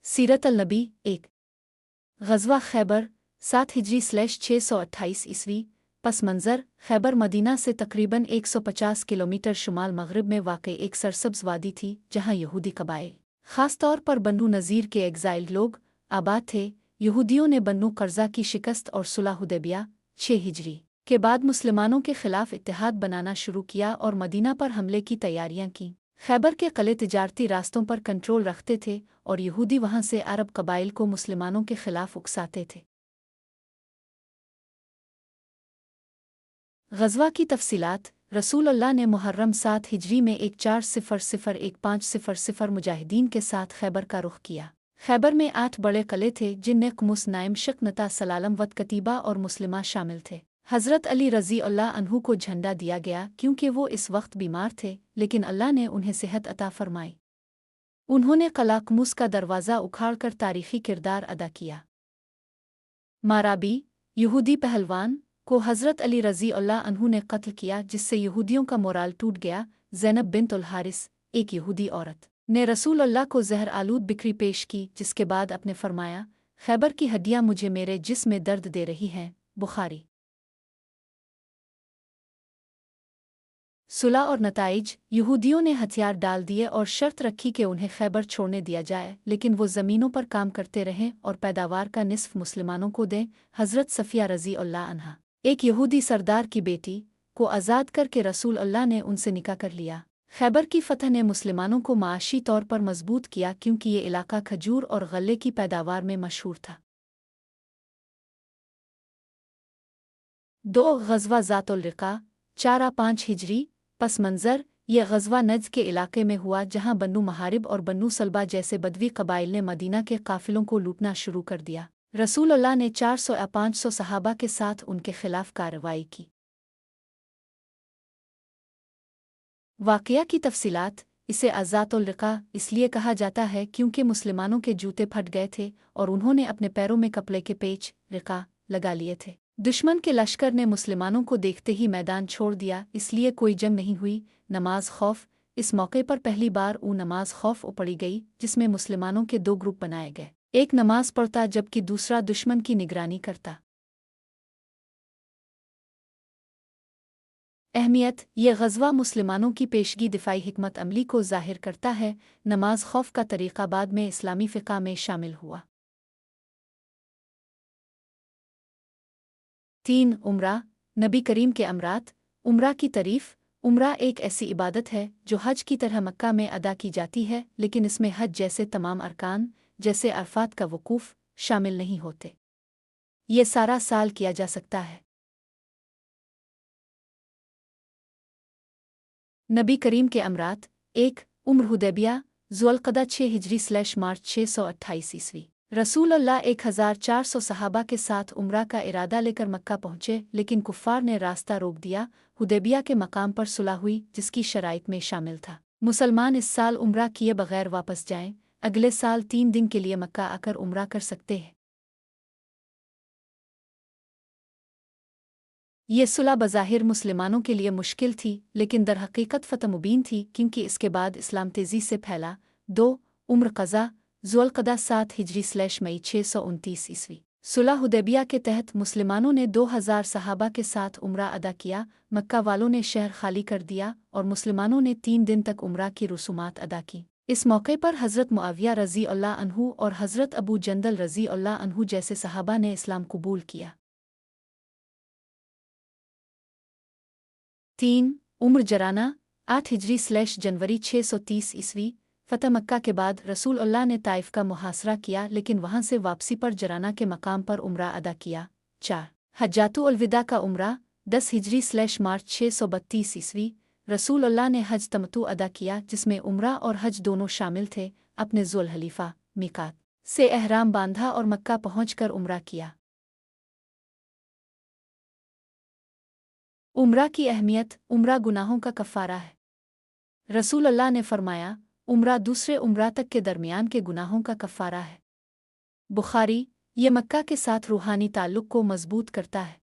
सीरत अल-नबी 1 ग़ज़वा खैबर 7 हिजरी/628 ईस्वी। पस मंज़र खैबर मदीना से तकरीबन 150 किलोमीटर शुमाल मग़रिब में वाक़ई एक सरसब्ज़ वादी थी जहाँ यहूदी कबाइल, ख़ास तौर पर बन्नू नज़ीर के एग्ज़ाइल्ड लोग आबाद थे। यहूदियों ने बन्नू क़र्ज़ा की शिकस्त और सुलह हुदैबिया 6 हिजरी के बाद मुसलमानों के ख़िलाफ़ इत्तेहाद बनाना शुरू किया और मदीना पर हमले की तैयारियां कीं। खैबर के क़िले तिजारती रास्तों पर कंट्रोल रखते थे और यहूदी वहां से अरब कबाइल को मुसलमानों के ख़िलाफ़ उकसाते थे। ग़ज़वा की तफ़सीलात। रसूलुल्लाह ने मुहर्रम 7 हिजरी में 1400-1500 मुजाहिदीन के साथ खैबर का रुख किया। खैबर में 8 बड़े क़िले थे जिनमें क़ुमुस, नाइम, शकनता, सलालम, वद कतीबा और मुस्लिमा शामिल थे। हज़रत अली रज़ी अल्लाह अन्हु को झंडा दिया गया क्योंकि वो इस वक्त बीमार थे, लेकिन अल्लाह ने उन्हें सेहत अता फ़रमाई। उन्होंने क़िला क़ुमुस का दरवाज़ा उखाड़कर तारीख़ी किरदार अदा किया। माराबी, यहूदी पहलवान, को हज़रत अली रज़ी अल्लाह अन्हु ने कत्ल किया, जिससे यहूदियों का मोराल टूट गया। ज़ैनब बिन्त उल हारिस, एक यहूदी औरत, ने रसूल अल्लाह को ज़हर आलूद बिक्री पेश की, जिसके बाद अपने फ़रमाया, खैबर की हड्डियाँ मुझे मेरे जिस्म में दर्द दे रही हैं। बुखारी। सुलह और नताइज। यहूदियों ने हथियार डाल दिए और शर्त रखी कि उन्हें खैबर छोड़ने दिया जाए, लेकिन वो ज़मीनों पर काम करते रहें और पैदावार का निस्फ मुसलमानों को दें। हज़रत सफ़िया रज़ी अल्लाह अन्हा, एक यहूदी सरदार की बेटी, को आज़ाद करके रसूल अल्लाह ने उनसे निकाह कर लिया। खैबर की फ़तह ने मुसलमानों को माशी तौर पर मजबूत किया क्योंकि ये इलाका खजूर और गल्ले की पैदावार में मशहूर था। 2 ग़ज़वा ज़ातुल रिक़ा 4-5 हिजरी। पस मंज़र। ये ग़ज़वा नज्द के इलाके में हुआ जहाँ बन्नू महारिब और बन्नू सलबा जैसे बदवी कबाइल ने मदीना के काफ़िलों को लूटना शुरू कर दिया। रसूल अल्लाह ने 400 या 500 सहाबा के साथ उनके ख़िलाफ़ कार्रवाई की। वाक़या की तफ़सीलात। इसे अज़ातुल रिक़ा इसलिए कहा जाता है क्योंकि मुसलमानों के जूते फट गए थे और उन्होंने अपने पैरों में कपड़े के पेच रिक़ा लगा लिए थे। दुश्मन के लश्कर ने मुसलमानों को देखते ही मैदान छोड़ दिया, इसलिए कोई जंग नहीं हुई। नमाज खौफ। इस मौके पर पहली बार नमाज खौफ पढ़ी गई, जिसमें मुसलमानों के 2 ग्रुप बनाए गए, एक नमाज पढ़ता जबकि दूसरा दुश्मन की निगरानी करता। अहमियत। ये ग़ज़वा मुसलमानों की पेशगी दिफ़ाई हिकमत अमली को ज़ाहिर करता है। नमाज खौफ का तरीक़ा बाद में इस्लामी फ़िक़ा में शामिल हुआ। 3 उम्रा। नबी करीम के अमरात। उम्रा की तारीफ़। उम्रा एक ऐसी इबादत है जो हज की तरह मक्का में अदा की जाती है, लेकिन इसमें हज जैसे तमाम अरकान, जैसे अरफ़ात का वक़ूफ़, शामिल नहीं होते। ये सारा साल किया जा सकता है। नबी करीम के अमरात। 1 उम्र हुदैबिया ज़ुल्क़दा 6 हिजरी/मार्च 628 ईस्वी। रसूल अल्लाह 1400 सहाबा के साथ उम्रा का इरादा लेकर मक्का पहुँचे, लेकिन कुफ़ार ने रास्ता रोक दिया। हुदैबिया के मकाम पर सुलह हुई, जिसकी शराइत में शामिल था मुसलमान इस साल उम्रा किए बगैर वापस जाएं, अगले साल 3 दिन के लिए मक्का आकर उम्रा कर सकते हैं। ये सुलह बज़ाहिर मुसलमानों के लिए मुश्किल थी, लेकिन दरहकीकत फ़तह मुबीन थी क्योंकि इसके बाद इस्लाम तेज़ी से फैला। 2 उम्र क़ज़ा ज़ुल्क़दा 7 हिजरी/मई 629 ईस्वी। सुलह हुदैबिया के तहत मुसलमानों ने 2000 सहाबा के साथ उम्रा अदा किया। मक्का वालों ने शहर खाली कर दिया और मुसलमानों ने 3 दिन तक उम्रा की रसूमात अदा की। इस मौके पर हज़रत मुआविया रज़ी अल्लाह अन्हु और हज़रत अबू जंदल रज़ी अल्लाह अन्हु जैसे सहाबा ने इस्लाम कबूल किया। 3 उम्र जराना 8 हिजरी/जनवरी 630 ईस्वी। फ़तह मक्का के बाद रसूल अल्लाह ने ताइफ का मुहासरा किया, लेकिन वहां से वापसी पर जराना के मकाम पर उम्रा अदा किया। 4 हज्जातुल अलविदा का उम्रा 10 हिजरी/मार्च 632 ईस्वी। रसूल अल्लाह ने हज तमत्तु अदा किया, जिसमें उम्रा और हज दोनों शामिल थे। अपने ज़ुल हलीफ़ा मीकात से एहराम बांधा और मक्का पहुंचकर उम्रा किया। उम्रा की अहमियत। उम्रा गुनाहों का कफ़ारा है। रसूल अल्लाह ने फ़रमाया, उम्रा दूसरे उम्रा तक के दरमियान के गुनाहों का कफ़ारा है। बुखारी। ये मक्का के साथ रूहानी ताल्लुक़ को मज़बूत करता है।